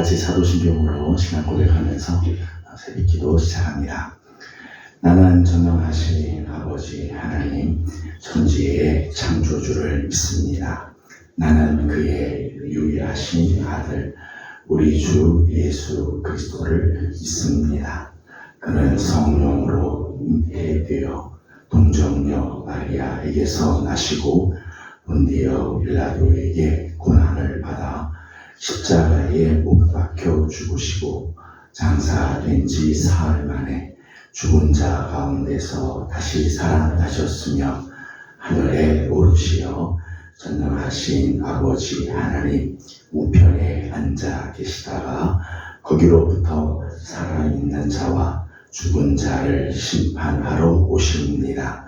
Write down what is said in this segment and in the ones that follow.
같이 사도신경으로 신앙 고백하면서 새벽기도 시작합니다. 나는 전능하신 아버지 하나님 천지의 창조주를 믿습니다. 나는 그의 유일하신 아들 우리 주 예수 그리스도를 믿습니다. 그는 성령으로 잉태되어 동정녀 마리아에게서 나시고 본디어 빌라도에게 고난을 받아 십자가에 못 박혀 죽으시고 장사된 지 사흘 만에 죽은 자 가운데서 다시 살아나셨으며 하늘에 오르시어 전능하신 아버지 하나님 우편에 앉아 계시다가 거기로부터 살아있는 자와 죽은 자를 심판하러 오십니다.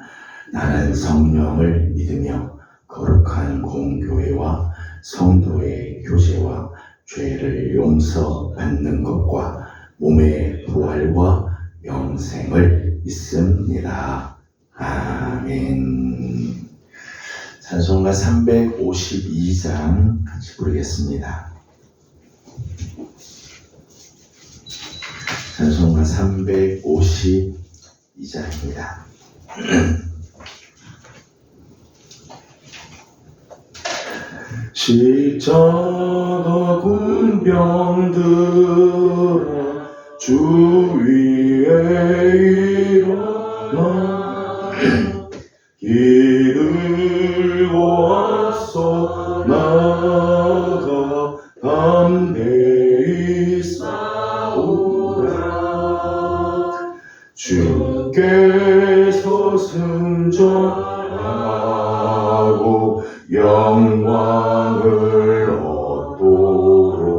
나는 성령을 믿으며 거룩한 공교회와 성도의 교제와 죄를 용서받는 것과 몸의 부활과 영생을 믿습니다. 아멘. 찬송가 352장 같이 부르겠습니다. 찬송가 352장입니다. 십자가 군병들아 주 위에 일어나 길들고 앞서 나가 담대히 싸우라. 주께서 승전하고 영광을 얻도록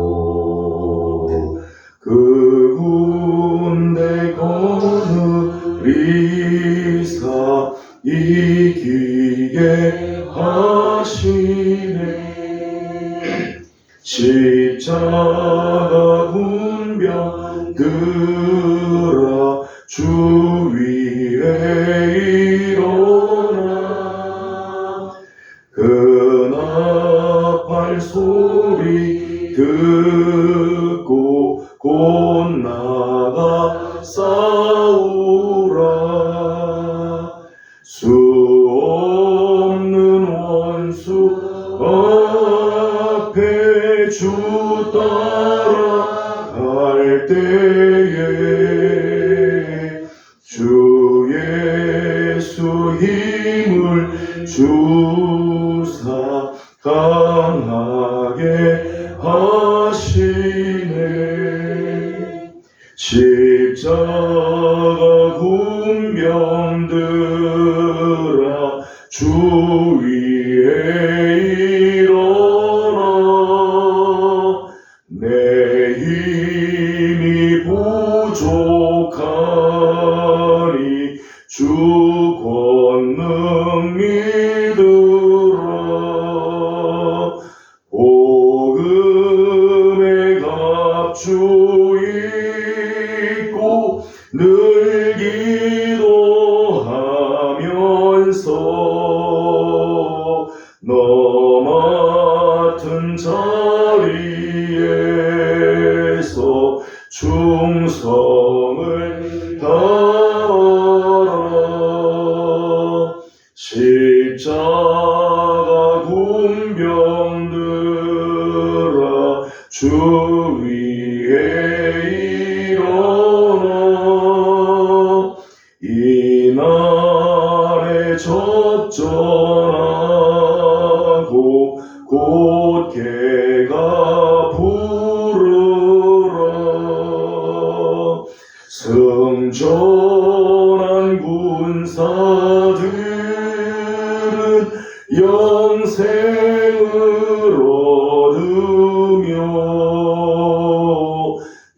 그 군대 거느리사 이기게 하시네. 십자가 군병들아 주 위에 일어나 그 나팔 소리 듣고 곧 나가 싸우라. 수 없는 원수 앞에 주 따라갈 때에 주 예수 힘을 주사 강하게 하시네. 십자가 군병들아 주 위에 일어나. 내 힘이 부족하니 주 권능 믿으라. 복음의 갑주 입고 늘 기도하면서 너 맡은 자리에서 충성을 다하라. 십자가 군병들아 주 위에 일어나. 이날에 접전하고 곧 개가 부르라. 승전한 군사들은 영생을 얻으며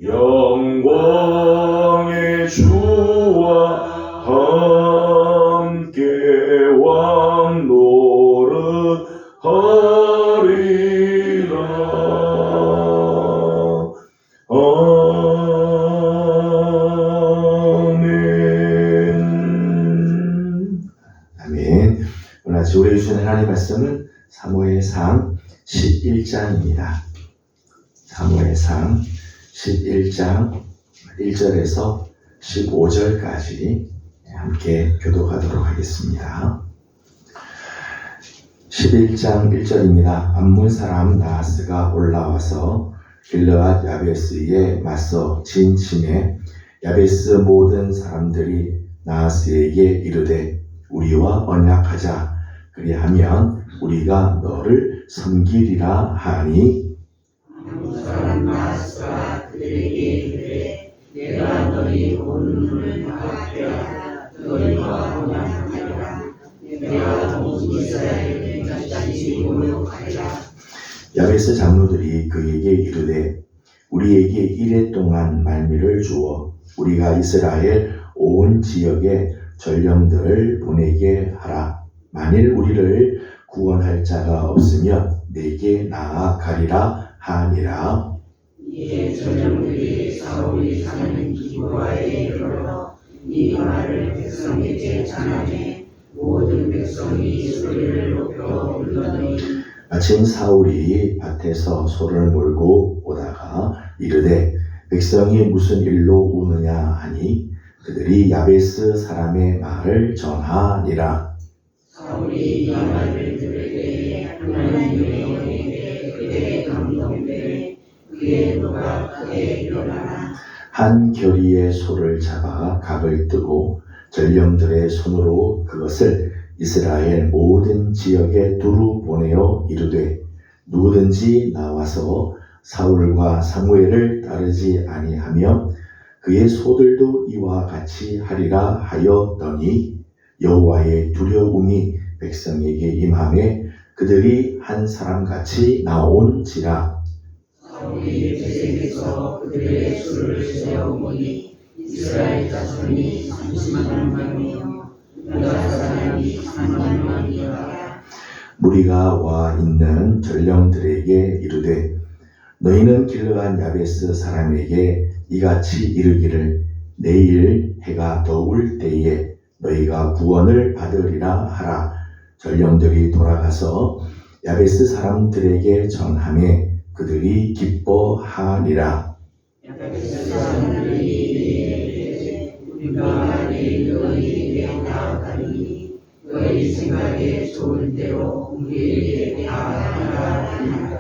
영광의 주와 함께 왕노릇하리라. 아멘. 아멘. 오늘 아침 우리에게 주신 하나님의 말씀은 사무엘상 11장입니다. 사무엘상 11장 1절에서 15절까지 함께 교독하도록 하겠습니다. 11장 1절입니다. 암몬 사람 나하스가 올라와서 길르앗 야베스에 맞서 진침해 야베스 모든 사람들이 나하스에게 이르되 우리와 언약하자. 그리하면 우리가 너를 섬기리라 하니 암몬 사람 나하스가 그들에게 이르되 내가 너희 온 눈을 파하리라. 너희와 언약하리라. 내가 온 이스라엘을 다시 모욕하리라. 야베스 장로들이 그에게 이르되 우리에게 이레 동안 말미를 주어 우리가 이스라엘 온 지역에 전령들을 보내게 하라. 만일 우리를 구원할 자가 없으면 내게 나아가리라 하니라. 이에 전령들이 사울이 사는 기브아에 이르러 이 말을 백성에게 전하매 모든 백성이 소리를 높여 울더니 마침 사울이 밭에서 소를 몰고 오다가 이르되 백성이 무슨 일로 우느냐 하니 그들이 야베스 사람의 말을 전하니라. 사울이 이 말을 들을 때에 하나님의 영에게 그에게 감동되매 그의 노가 크게 일어나나 한 겨리의 소를 잡아 각을 뜨고 전령들의 손으로 그것을 이스라엘 모든 지역에 두루 보내어 이르되 누구든지 나와서 사울과 사무엘을 따르지 아니하며 그의 소들도 이와 같이 하리라 하였더니 여호와의 두려움이 백성에게 임하매 그들이 한 사람같이 나온지라. 사울이 베셋에서 그들의 수를 세어보니 이스라엘 자손이 30만 명이요 유다 사람이 3만 명이라. 무리가 와 있는 전령들에게 이르되 너희는 길르앗 야베스 사람에게 이같이 이르기를 내일 해가 더울 때에 너희가 구원을 받으리라 하라. 전령들이 돌아가서 야베스 사람들에게 전하매 그들이 기뻐하니라. 야베스 사람들이 이르되 우리가 내일 너희에게 나아가리니 너희 생각에 좋은 대로 우리에게 나아가라 하니라.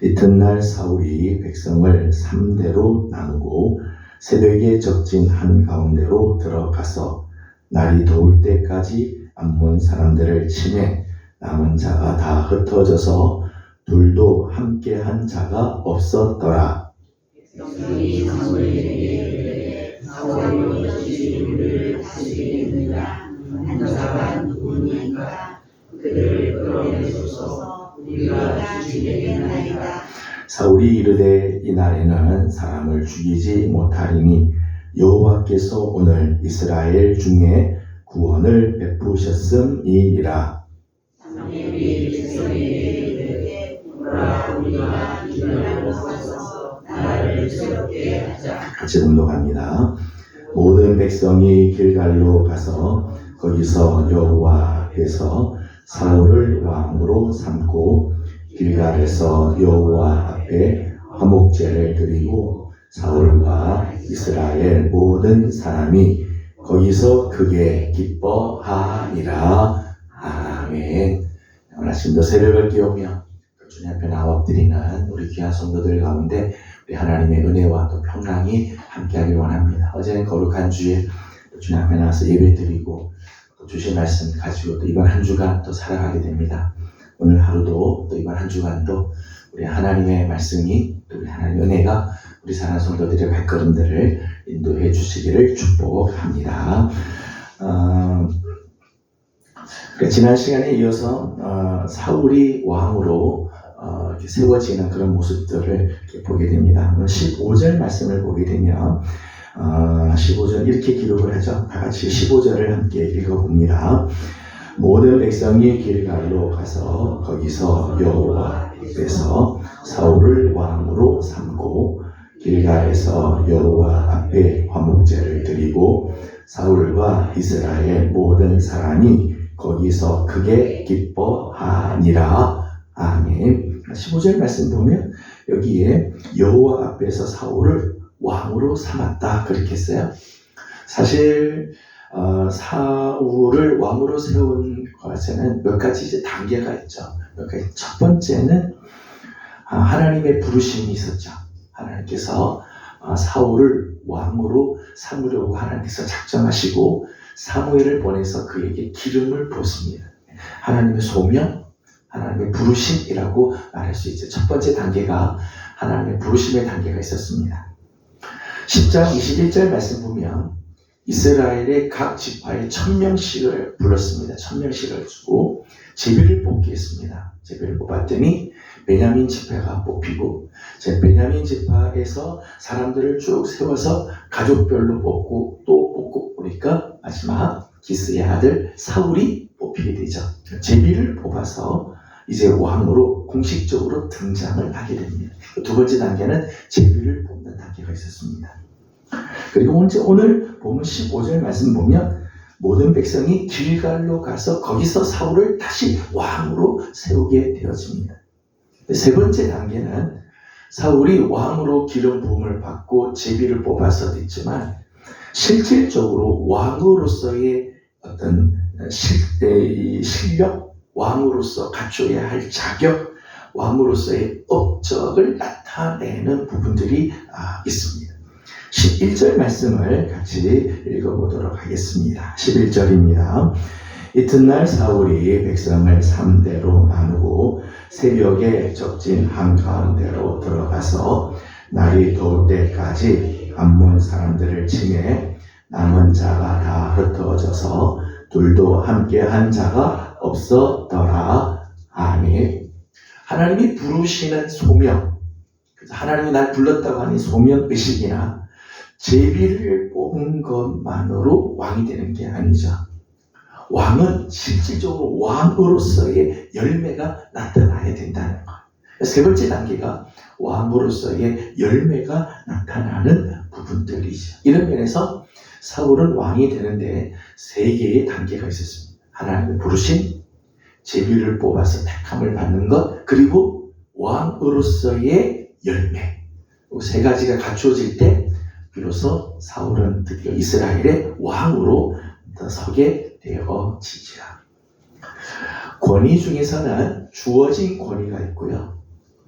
이튿날 사울이 백성을 3대로 나누고 새벽에 적진 한가운데로 들어가서 날이 더울 때까지 암몬 사람들을 치매 남은 자가 다 흩어져서 둘도 함께한 자가 없었더라. 백성이 사울에게 이르되 사울이 어찌 우리를 다스리느냐 한 자가 누구니까 그들을 끌어내소서 우리가 죽이겠나이다. 사울이 이르되 이날에는 사람을 죽이지 못하리니 여호와께서 오늘 이스라엘 중에 구원을 베푸셨음이니라. 사무엘이 백성에게 이르되 보라 우리가 길을 먹어서 나라를 새롭게 하자. 같이 운동합니다. 모든 백성이 길갈로 가서 거기서 여호와 앞에서 사울을 왕으로 삼고 길갈에서 여호와 앞에 화목제를 드리고 사울과 이스라엘 모든 사람이 거기서 크게 기뻐하니라. 아멘. 오늘 아침도 새벽을 깨우며 주님 앞에 나와 엎드리는 우리 귀한 성도들 가운데 우리 하나님의 은혜와 또 평강이 함께하길 원합니다. 어제는 거룩한 주일 주님 앞에 나와서 예배드리고 또 주신 말씀 가지고 또 이번 한 주간 또 살아가게 됩니다. 오늘 하루도 또 이번 한 주간도 우리 하나님의 말씀이 또 우리 하나님의 은혜가 우리 사랑하는 성도들의 발걸음들을 인도해 주시기를 축복합니다. 지난 시간에 이어서 사울이 왕으로 이렇게 세워지는 그런 모습들을 이렇게 보게 됩니다. 오늘 15절 말씀을 보게 되면 15절 이렇게 기록을 하죠. 다 같이 15절을 함께 읽어봅니다. 모든 백성이 길갈로 가서 거기서 여호와 앞에서 사울을 왕으로 삼고 길갈에서 여호와 앞에 화목제를 드리고 사울과 이스라엘 모든 사람이 거기서 크게 기뻐하니라. 아멘. 15절 말씀 보면 여기에 여호와 앞에서 사울을 왕으로 삼았다 그렇게 했어요. 사실 사울을 왕으로 세운 것에는 몇 가지 이제 단계가 있죠. 몇 가지. 첫 번째는 하나님의 부르심이 있었죠. 하나님께서 사울을 왕으로 삼으려고 하나님께서 작정하시고 사무엘을 보내서 그에게 기름을 부었습니다. 하나님의 소명, 하나님의 부르심이라고 말할 수 있죠. 첫 번째 단계가 하나님의 부르심의 단계가 있었습니다. 10장 21절 말씀 보면 이스라엘의 각 지파에 1000명씩을 불렀습니다. 1000명씩을 주고 제비를 뽑게 했습니다. 제비를 뽑았더니 베냐민 지파가 뽑히고 베냐민 지파에서 사람들을 쭉 세워서 가족별로 뽑고 또 뽑고 보니까 마지막 기스의 아들 사울이 뽑히게 되죠. 제비를 뽑아서 이제 왕으로 공식적으로 등장을 하게 됩니다. 두 번째 단계는 제비를 뽑는 단계가 있었습니다. 그리고 오늘 보면 15절 말씀 보면 모든 백성이 길갈로 가서 거기서 사울을 다시 왕으로 세우게 되어집니다. 세 번째 단계는 사울이 왕으로 기름 부음을 받고 제비를 뽑아서 됐지만 실질적으로 왕으로서의 어떤 실력, 왕으로서 갖춰야 할 자격, 왕으로서의 업적을 나타내는 부분들이 있습니다. 11절 말씀을 같이 읽어보도록 하겠습니다. 11절입니다. 이튿날 사울이 백성을 3대로 나누고 새벽에 적진 한가운데로 들어가서 날이 더울 때까지 암몬 사람들을 치매 남은 자가 다 흩어져서 둘도 함께 한 자가 없었더라. 아멘. 하나님이 부르시는 소명, 하나님이 날 불렀다고 하는 소명의식이나 제비를 뽑은 것만으로 왕이 되는 게 아니죠. 왕은 실질적으로 왕으로서의 열매가 나타나야 된다는 것. 세 번째 단계가 왕으로서의 열매가 나타나는 부분들이죠. 이런 면에서 사울은 왕이 되는데 세 개의 단계가 있었습니다. 하나님의 부르심, 제비를 뽑아서 택함을 받는 것, 그리고 왕으로서의 열매. 세 가지가 갖추어질 때 비로소 사울은 드디어 이스라엘의 왕으로 서게 되어지죠. 권위 중에서는 주어진 권위가 있고요.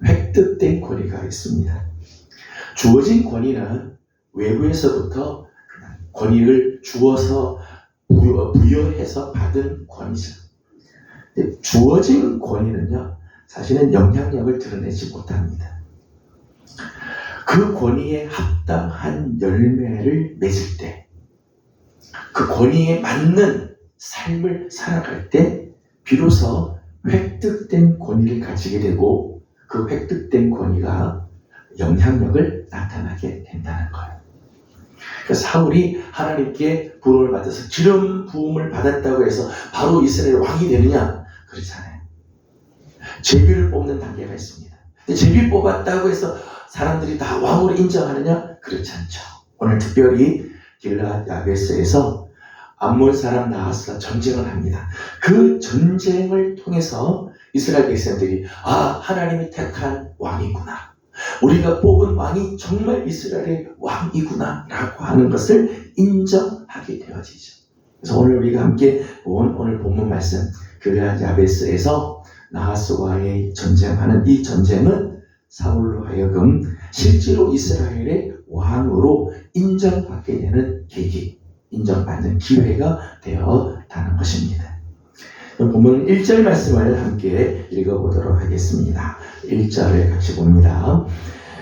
획득된 권위가 있습니다. 주어진 권위는 외부에서부터 권위를 주어서 부여해서 받은 권위죠. 주어진 권위는요, 사실은 영향력을 드러내지 못합니다. 그 권위에 합당한 열매를 맺을 때, 그 권위에 맞는 삶을 살아갈 때 비로소 획득된 권위를 가지게 되고 그 획득된 권위가 영향력을 나타나게 된다는 거예요. 그래서 사울이 하나님께 부름을 받아서 기름 부음을 받았다고 해서 바로 이스라엘 왕이 되느냐? 그렇잖아요. 제비를 뽑는 단계가 있습니다. 근데 제비 뽑았다고 해서 사람들이 다 왕으로 인정하느냐? 그렇지 않죠. 오늘 특별히 길르앗 야베스에서 암몬 사람 나하스가 전쟁을 합니다. 그 전쟁을 통해서 이스라엘 백성들이 하나님이 택한 왕이구나, 우리가 뽑은 왕이 정말 이스라엘의 왕이구나 라고 하는 것을 인정하게 되어지죠. 그래서 오늘 우리가 함께 본 오늘 본문 말씀 길르앗 야베스에서 나하스와의 전쟁하는 이 전쟁은 사울로 하여금 실제로 이스라엘의 왕으로 인정받게 되는 계기, 인정받는 기회가 되었다는 것입니다. 본문 1절 말씀을 함께 읽어보도록 하겠습니다. 1절을 같이 봅니다.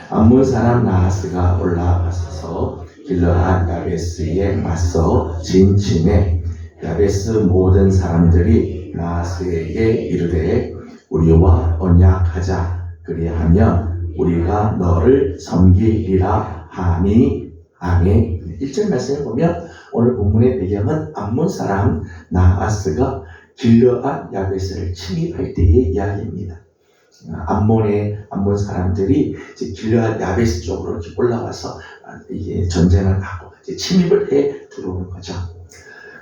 암몬 사람 나하스가 올라가서 길르앗 야베스에 맞서 진침해 야베스 모든 사람들이 나하스에게 이르되 우리와 언약하자, 그리하면 우리가 너를 섬기리라 하니. 아멘. 1절 말씀을 보면 오늘 본문의 배경은 암몬 사람 나하스가 길르앗 야베스를 침입할 때의 이야기입니다. 암몬 사람들이 이제 길르앗 야베스 쪽으로 이렇게 올라와서 이게 전쟁을 하고 이제 침입을 해 들어오는 거죠.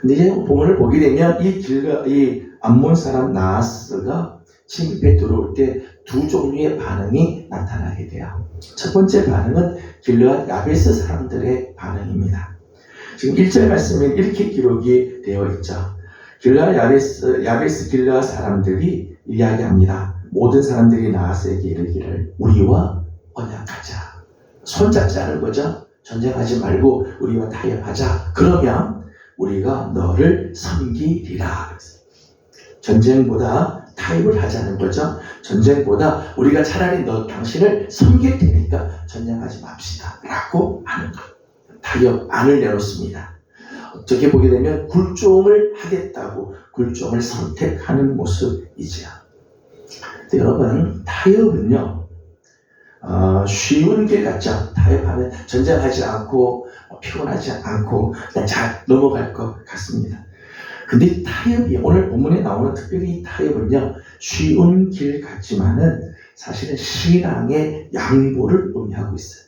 근데 이제 본문을 보게 되면 이 암몬 사람 나하스가 침입해 들어올 때 두 종류의 반응이 나타나게 돼요. 첫 번째 반응은 길르앗 야베스 사람들의 반응입니다. 지금 1절 말씀에 이렇게 기록이 되어 있죠. 길르앗 야베스 길르앗 사람들이 이야기합니다. 모든 사람들이 나아스에게 이르기를 우리와 언약하자. 손잡자는 거죠. 전쟁하지 말고 우리와 타협하자. 그러면 우리가 너를 섬기리라. 전쟁보다 타협을 하자는 거죠. 전쟁보다 우리가 차라리 당신을 섬길 테니까 전쟁하지 맙시다 라고 하는 것. 타협안을 내놓습니다. 어떻게 보게 되면 굴종을 하겠다고 굴종을 선택하는 모습이지요. 여러분, 타협은요 쉬운 길 같죠. 타협하면 전쟁하지 않고 피곤하지 않고 그냥 잘 넘어갈 것 같습니다. 근데 타협이 오늘 본문에 나오는 특별히 이 타협은요 쉬운 길 같지만은 사실은 신앙의 양보를 의미하고 있어요.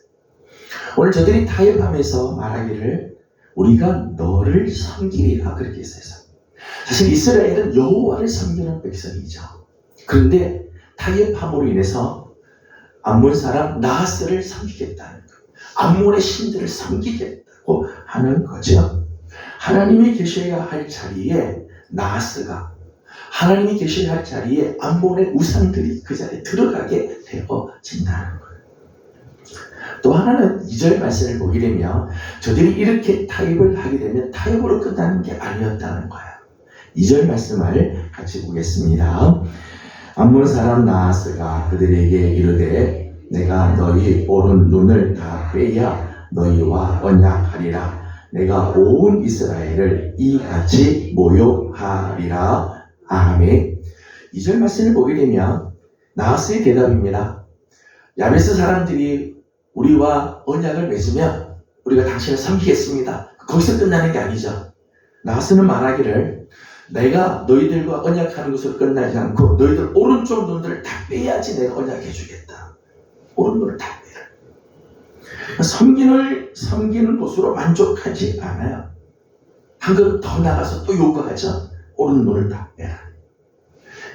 오늘 저들이 타협하면서 말하기를 우리가 너를 섬기리라 그렇게 했어요. 사실 이스라엘은 여호와를 섬기는 백성이죠. 그런데 타협함으로 인해서 암몬 사람 나하스를 섬기겠다는 것, 암몬의 신들을 섬기겠다고 하는 거죠. 하나님이 계셔야 할 자리에 나하스가, 하나님이 계셔야 할 자리에 암몬의 우상들이 그 자리에 들어가게 되어진다는 거예요. 또 하나는 2절 말씀을 보게 되면 저들이 이렇게 타협을 하게 되면 타협으로 끝나는 게 아니었다는 거예요. 2절 말씀을 같이 보겠습니다. 암몬 사람 나하스가 그들에게 이르되 내가 너희 오른 눈을 다 빼야 너희와 언약하리라. 내가 온 이스라엘을 이같이 모욕하리라. 아멘. 2절 말씀을 보게 되면 나하스의 대답입니다. 야베스 사람들이 우리와 언약을 맺으면 우리가 당신을 섬기겠습니다. 거기서 끝나는 게 아니죠. 나하스는 말하기를 내가 너희들과 언약하는 것으로 끝나지 않고 너희들 오른쪽 눈들을 다 빼야지 내가 언약해 주겠다. 오른눈을 다 빼라. 섬기는 것으로 만족하지 않아요. 한 걸음 더 나가서 또 요구하죠. 오른눈을 다 빼라.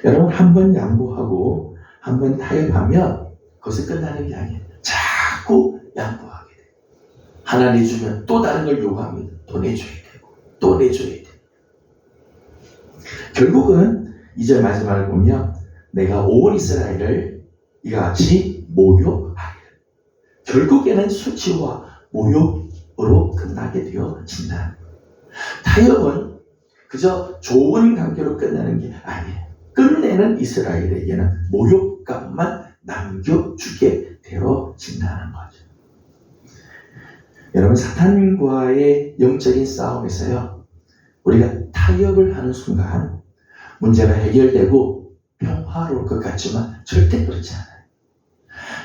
여러분, 한 번 양보하고 한 번 타협하면 거기서 끝나는 게 아니에요. 자꾸 양보하게 돼요. 하나 내주면 또 다른 걸 요구합니다. 또 내줘야 되고 또 내줘야 돼요. 결국은 2절 마지막을 보면 내가 온 이스라엘을 이같이 모욕하리라. 결국에는 수치와 모욕으로 끝나게 되어진다. 타협은 그저 좋은 관계로 끝나는 게 아니에요. 끝내는 이스라엘에게는 모욕감만 남겨주게 되어진다는 거죠. 여러분, 사탄과의 영적인 싸움에서요, 우리가 타협을 하는 순간 문제가 해결되고 평화로울 것 같지만 절대 그렇지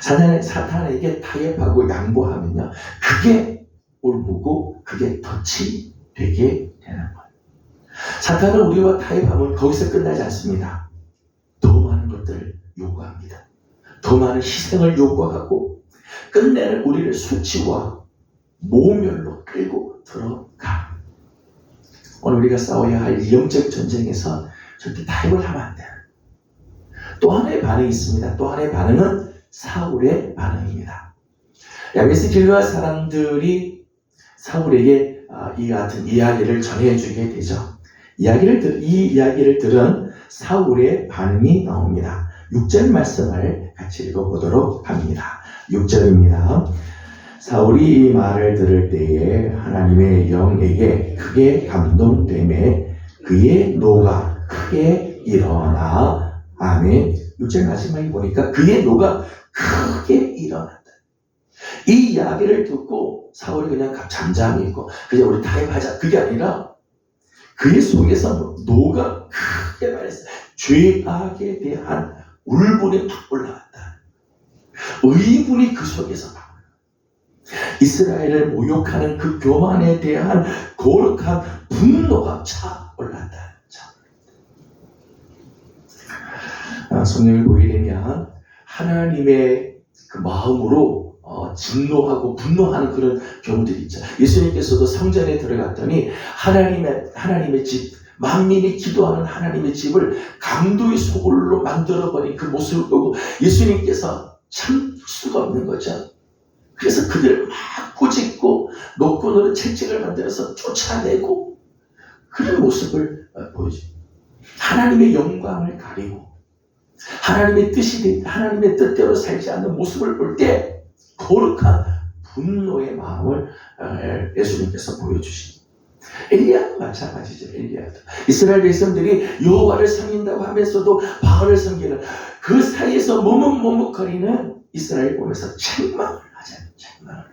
않아요. 사탄에게 타협하고 양보하면요, 그게 올무고 그게 덫이 되게 되는 거예요. 사탄은 우리와 타협하면 거기서 끝나지 않습니다. 더 많은 것들을 요구합니다. 더 많은 희생을 요구하고 끝내는 우리를 수치와 모멸로 끌고 들어가. 오늘 우리가 싸워야 할 이 영적 전쟁에서 절대 타협을 하면 안 돼요. 또 하나의 반응이 있습니다. 또 하나의 반응은 사울의 반응입니다. 야베스 길르앗 사람들이 사울에게 이 같은 이야기를 전해주게 되죠. 이 이야기를 들은 사울의 반응이 나옵니다. 6절 말씀을 같이 읽어보도록 합니다. 6절입니다. 사울이 이 말을 들을 때에 하나님의 영에게 크게 감동되매 그의 노가 크게 일어나. 아멘. 6절 마지막에 보니까 그의 노가 크게 일어났다. 이 이야기를 듣고 사울이 그냥 잠잠히 있고 그냥 우리 타협하자, 그게 아니라 그의 속에서 노가 크게 말했어요. 죄악에 대한 울분이 팍 올라왔다. 의분이 그 속에서 막 이스라엘을 모욕하는 그 교만에 대한 거룩한 분노가 차 올랐다. 성령을 보게 되면 하나님의 그 마음으로 진노하고 분노하는 그런 경우들이 있죠. 예수님께서도 성전에 들어갔더니 하나님의 집 만민이 기도하는 하나님의 집을 강도의 소굴로 만들어버린 그 모습을 보고 예수님께서 참을 수가 없는 거죠. 그래서 그들을 막 꾸짖고 노끈으로 채찍을 만들어서 쫓아내고 그런 모습을 보여줍니다. 하나님의 영광을 가리고 하나님의 뜻대로 살지 않는 모습을 볼 때 거룩한 분노의 마음을 예수님께서 보여주십니다. 엘리야도 마찬가지죠. 엘리야도 이스라엘 백성들이 여호와를 섬긴다고 하면서도 바알을 섬기는 그 사이에서 머뭇머뭇거리는 이스라엘 보면서 책망을 하잖아요. 책망을.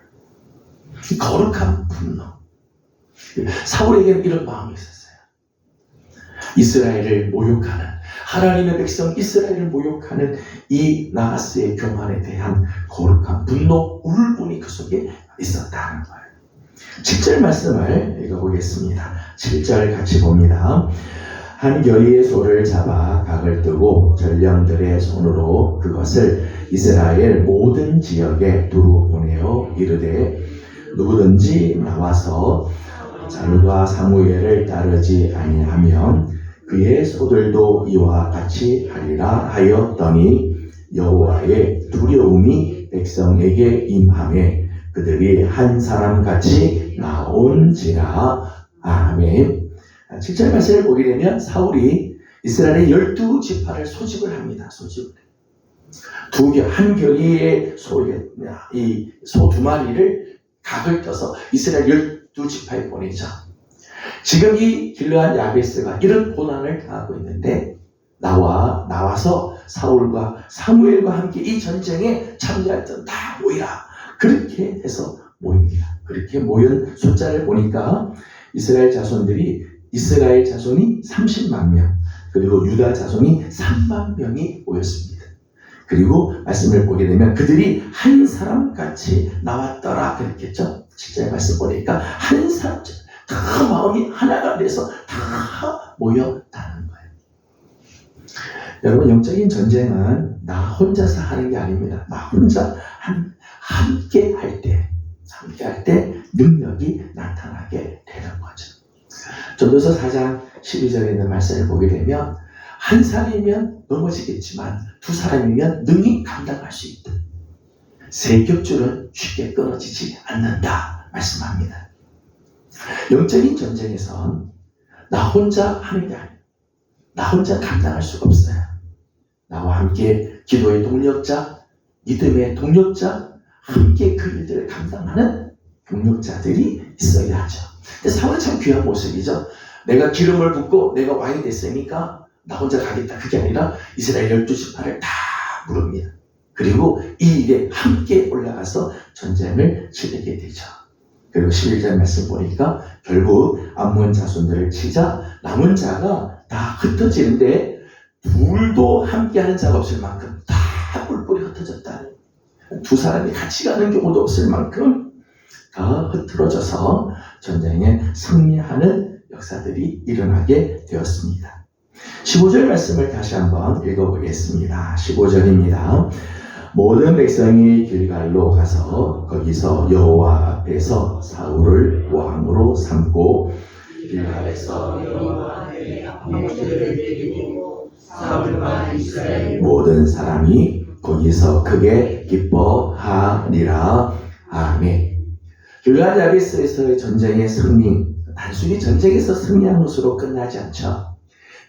거룩한 분노. 사울에게는 이런 마음이 있었어요. 이스라엘을 모욕하는, 하나님의 백성 이스라엘을 모욕하는 이 나하스의 교만에 대한 거룩한 분노, 울분이 그 속에 있었다는 거예요. 7절 말씀을 읽어보겠습니다. 7절 같이 봅니다. 한 결의의 소를 잡아 각을 뜨고 전령들의 손으로 그것을 이스라엘 모든 지역에 두루 보내어 이르되 누구든지 나와서 사울과 사무엘을 따르지 아니하면 그의 소들도 이와 같이 하리라 하였더니 여호와의 두려움이 백성에게 임하매 그들이 한 사람같이 나온지라. 아멘. 7절 말씀을 보게 되면 사울이 이스라엘의 12지파를 소집을 합니다. 한 결의의 이 소 2마리를 각을 떠서 이스라엘 12지파에 보내죠. 지금 이 길르앗 야베스가 이런 고난을 당하고 있는데 나와서 사울과 사무엘과 함께 이 전쟁에 참여했던 다 모이라. 그렇게 해서 모입니다. 그렇게 모인 숫자를 보니까 이스라엘 자손이 30만 명, 그리고 유다 자손이 3만 명이 모였습니다. 그리고 말씀을 보게 되면 그들이 한 사람같이 나왔더라 그랬겠죠. 7절 말씀 보니까 한 사람, 다 마음이 하나가 돼서 다 모였다는 거예요. 여러분, 영적인 전쟁은 나 혼자서 하는 게 아닙니다. 나 혼자 함께 할 때 능력이 나타나게 되는 거죠. 전도서 4장 12절에 있는 말씀을 보게 되면 한 사람이면 넘어지겠지만 두 사람이면 능히 감당할 수 있다. 세 겹줄은 쉽게 끊어지지 않는다 말씀합니다. 영적인 전쟁에선 나 혼자 하는 게 아니에요. 나 혼자 감당할 수가 없어요. 나와 함께 기도의 동력자, 믿음의 동력자, 함께 그 일들을 감당하는 동력자들이 있어야 하죠. 근데 사울은 참 귀한 모습이죠. 내가 기름을 붓고 내가 왕이 됐으니까 나 혼자 가겠다. 그게 아니라 이스라엘 12지파를 다 부릅니다. 그리고 이 일에 함께 올라가서 전쟁을 치르게 되죠. 그리고 11절 말씀 보니까 결국 암몬 자손들을 치자 남은 자가 다 흩어지는데 둘도 함께하는 자가 없을 만큼 다 뿔뿔이 흩어졌다는, 두 사람이 같이 가는 경우도 없을 만큼 다 흐트러져서 전쟁에 승리하는 역사들이 일어나게 되었습니다. 15절 말씀을 다시 한번 읽어보겠습니다. 15절입니다. 모든 백성이 길갈로 가서 거기서 여호와 앞에서 사울을 왕으로 삼고 길갈에서 여호와 앞에 번제를 드리고 사울과 이스라엘 모든 사람이 거기서 크게 기뻐하니라. 아멘. 길르앗 야베스에서의 전쟁의 승리, 단순히 전쟁에서 승리한 것으로 끝나지 않죠.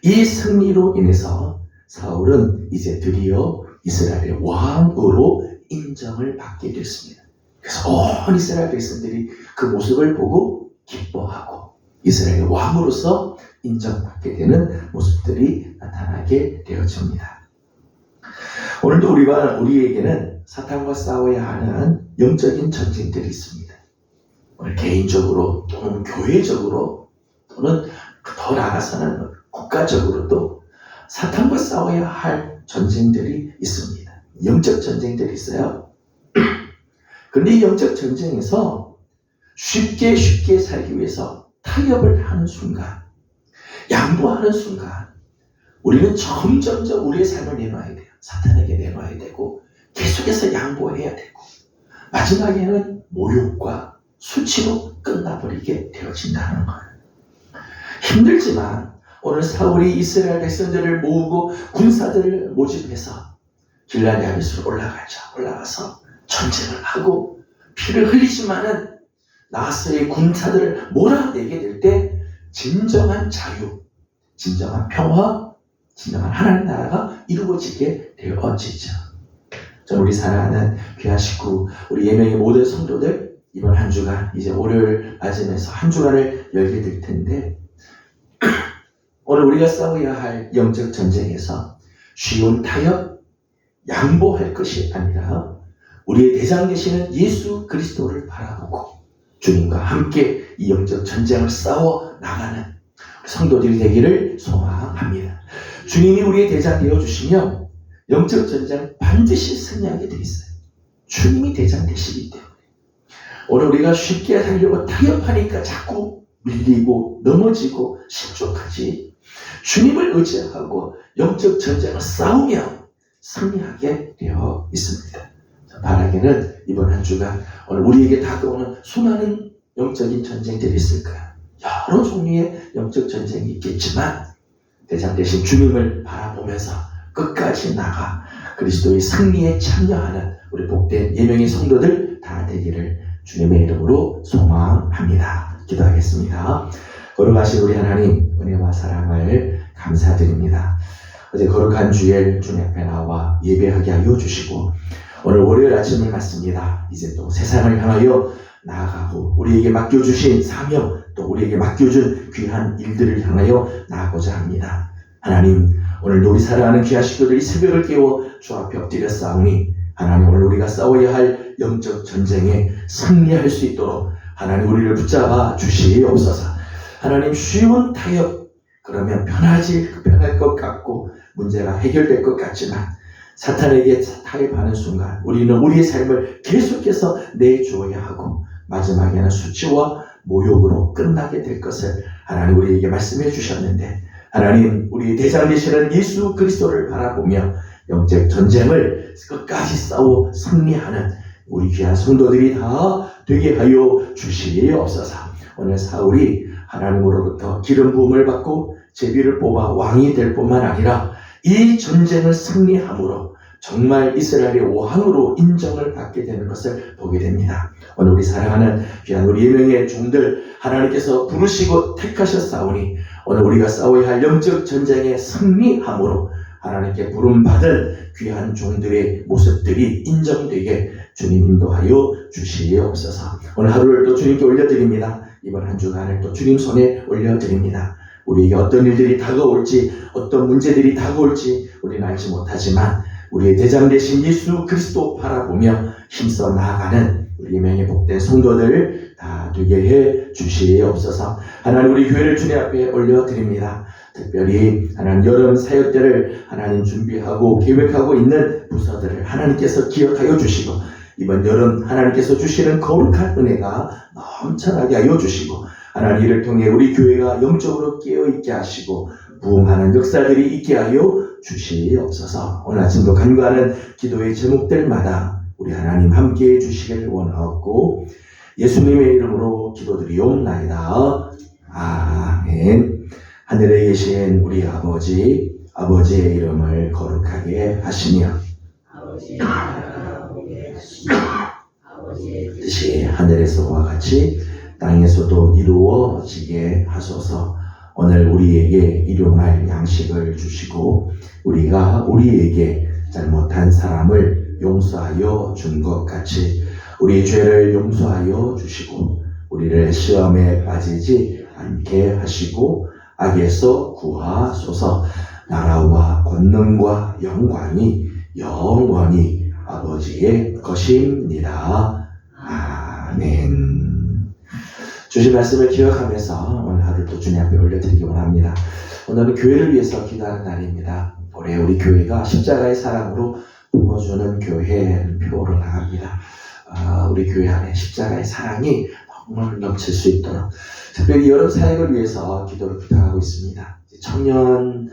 이 승리로 인해서 사울은 이제 드디어 이스라엘의 왕으로 인정을 받게 됐습니다. 그래서 온 이스라엘 백성들이 그 모습을 보고 기뻐하고 이스라엘의 왕으로서 인정받게 되는 모습들이 나타나게 되어집니다. 오늘도 우리에게는 사탄과 싸워야 하는 영적인 전쟁들이 있습니다. 오늘 개인적으로 또는 교회적으로 또는 더 나아가서는 국가적으로도 사탄과 싸워야 할 전쟁들이 있습니다. 영적 전쟁들이 있어요. 그런데 이 영적 전쟁에서 쉽게 살기 위해서 타협을 하는 순간, 양보하는 순간 우리는 점점점 우리의 삶을 내놔야 돼요. 사탄에게 내놔야 되고 계속해서 양보해야 되고 마지막에는 모욕과 수치로 끝나버리게 되어진다는 거예요. 힘들지만 오늘 사울이 이스라엘 백성들을 모으고 군사들을 모집해서 길랄 야베스로 올라가서 전쟁을 하고 피를 흘리지만은 나하스의 군사들을 몰아내게 될 때 진정한 자유, 진정한 평화, 진정한 하나님 나라가 이루어지게 되어지죠. 저는 우리 사랑하는 귀한 식구, 우리 예명의 모든 성도들, 이번 한 주간 이제 월요일 맞으면서 한 주간을 열게 될 텐데, 오늘 우리가 싸워야 할 영적 전쟁에서 쉬운 타협, 양보할 것이 아니라 우리의 대장 되시는 예수 그리스도를 바라보고 주님과 함께 이 영적 전쟁을 싸워 나가는 성도들이 되기를 소망합니다. 주님이 우리의 대장 되어주시면 영적 전쟁 반드시 승리하게 되어 있어요. 주님이 대장 되시기 때문에. 오늘 우리가 쉽게 하려고 타협하니까 자꾸 밀리고 넘어지고 실족하지, 주님을 의지하고 영적 전쟁을 싸우며 승리하게 되어 있습니다. 바라기는 이번 한 주간 오늘 우리에게 다가오는 수많은 영적인 전쟁들이 있을 거야. 여러 종류의 영적 전쟁이 있겠지만 대장 되신 주님을 바라보면서 끝까지 나가 그리스도의 승리에 참여하는 우리 복된 예명의 성도들 다 되기를 주님의 이름으로 소망합니다. 기도하겠습니다. 거룩하신 우리 하나님, 은혜와 사랑을 감사드립니다. 어제 거룩한 주일 주님 앞에 나와 예배하게 하여 주시고 오늘 월요일 아침을 맞습니다. 이제 또 세상을 향하여 나아가고 우리에게 맡겨주신 사명, 또 우리에게 맡겨준 귀한 일들을 향하여 나아가고자 합니다. 하나님, 오늘도 우리 사랑하는 귀한 식구들이 새벽을 깨워 주 앞에 엎드려 싸우니 하나님, 오늘 우리가 싸워야 할 영적 전쟁에 승리할 수 있도록 하나님 우리를 붙잡아 주시옵소서. 하나님, 쉬운 타협, 그러면 편할 것 같고 문제가 해결될 것 같지만 사탄에게 타협하는 순간 우리는 우리의 삶을 계속해서 내주어야 하고 마지막에는 수치와 모욕으로 끝나게 될 것을 하나님 우리에게 말씀해 주셨는데, 하나님 우리의 대장 되시는 예수 그리스도를 바라보며 영적 전쟁을 끝까지 싸워 승리하는 우리 귀한 성도들이 다 되게 하여 주시옵소서. 오늘 사울이 하나님으로부터 기름 부음을 받고 제비를 뽑아 왕이 될 뿐만 아니라 이 전쟁을 승리함으로 정말 이스라엘의 왕으로 인정을 받게 되는 것을 보게 됩니다. 오늘 우리 사랑하는 귀한 우리 예명의 종들 하나님께서 부르시고 택하셨사오니 오늘 우리가 싸워야 할 영적 전쟁에 승리함으로 하나님께 부름받은 귀한 종들의 모습들이 인정되게 주님 인도하여 주시옵소서. 오늘 하루를 또 주님께 올려드립니다. 이번 한 주간을 또 주님 손에 올려드립니다. 우리에게 어떤 일들이 다가올지, 어떤 문제들이 다가올지 우리는 알지 못하지만 우리의 대장 되신 예수 그리스도 바라보며 힘써 나아가는 우리 예명의 복된 성도들 다 되게 해 주시옵소서. 하나님, 우리 교회를 주님 앞에 올려드립니다. 특별히 하나님 여름 사역 때를 하나님 준비하고 계획하고 있는 부서들을 하나님께서 기억하여 주시고 이번 여름 하나님께서 주시는 거룩한 은혜가 넘쳐나게 하여 주시고 하나님 이를 통해 우리 교회가 영적으로 깨어있게 하시고 부흥하는 역사들이 있게 하여 주시옵소서. 오늘 아침도 간구하는 기도의 제목들마다 우리 하나님 함께해 주시기를 원하옵고 예수님의 이름으로 기도드리옵나이다. 아멘. 하늘에 계신 우리 아버지, 아버지의 이름을 거룩하게 하시며 아버지의 나라가 오게 하시며 아버지의 뜻이 하늘에서와 같이 땅에서도 이루어지게 하소서. 오늘 우리에게 일용할 양식을 주시고 우리가 우리에게 잘못한 사람을 용서하여 준 것 같이 우리 죄를 용서하여 주시고 우리를 시험에 빠지지 않게 하시고 악에서 구하소서. 나라와 권능과 영광이 영원히 아버지의 것입니다. 아멘. 주신 말씀을 기억하면서 오늘 하루 또 주님 앞에 올려드리기 원합니다. 오늘은 교회를 위해서 기도하는 날입니다. 올해 우리 교회가 십자가의 사랑으로 부어주는 교회를 표로 나갑니다. 우리 교회 안에 십자가의 사랑이 정말 넘칠 수 있도록 특별히 여름 사역을 위해서 기도를 부탁하고 있습니다. 청년부가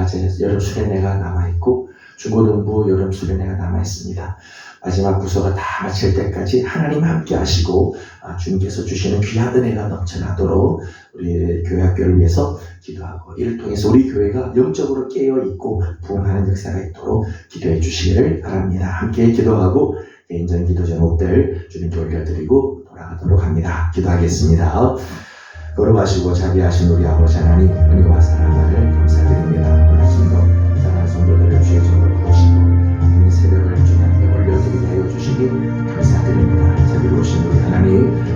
이제 여름 수련회가 남아있고 중고등부 여름 수련회가 남아있습니다. 마지막 부서가 다 마칠 때까지 하나님 함께 하시고 주님께서 주시는 귀한 은혜가 넘쳐나도록 우리 교회 학교를 위해서 기도하고 이를 통해서 우리 교회가 영적으로 깨어있고 부흥하는 역사가 있도록 기도해 주시기를 바랍니다. 함께 기도하고 개인적인 기도 제목들 주님께 올려드리고 돌아가도록 합니다. 기도하겠습니다. 걸어가시고 자비하신 우리 아버지 하나님 은혜와 사랑을 감사드립니다. 오늘 아침도 사랑하는 성도들을 주의 손으로 부르시고 이 새벽을 주님 앞에 올려드리게 하여 주시기 감사드립니다. 자비로우신 우리 하나님